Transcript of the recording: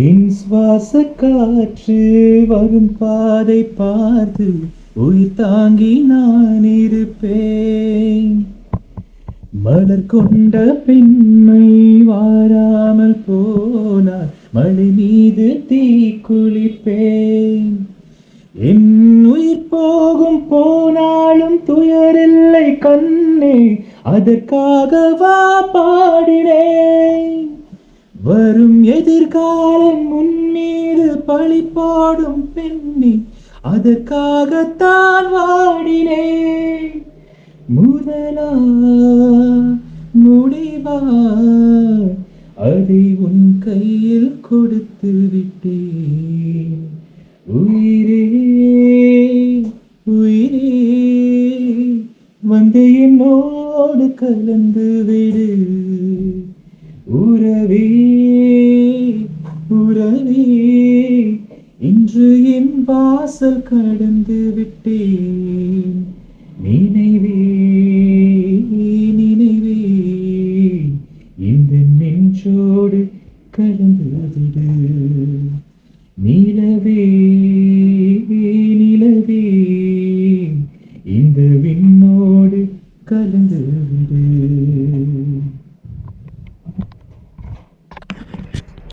என் சுவாச காற்று வரும் பாதை பார்த்து உயிர் தாங்கி நான் இருப்பேன். மலர் கொண்ட பெண்மை வாராமல் போனால் மழை மீது தீ குளிப்பேன். என் உயிர் போகும் போனாலும் துயரில்லை கண்ணே, அதற்காகவா பாடினேன். வரும் எதிர்காலம் முன்மீது பழி பாடும் பெண்ணே, அதற்காகத்தான் வாடினேன். முதலா முடிவா அதை உன் கையில் கொடுத்து விட்டேன். உயிரே உயிரே வந்து என்னோடு கலந்து விடு. உறவே உறவே இன்று என் வாசல் கடந்து விட்டேன். நினைவே நினைவே இந்த நெஞ்சோடு கலந்து விடு. நிலவே நிலவே இந்த விண்ணோடு கலந்து விடு.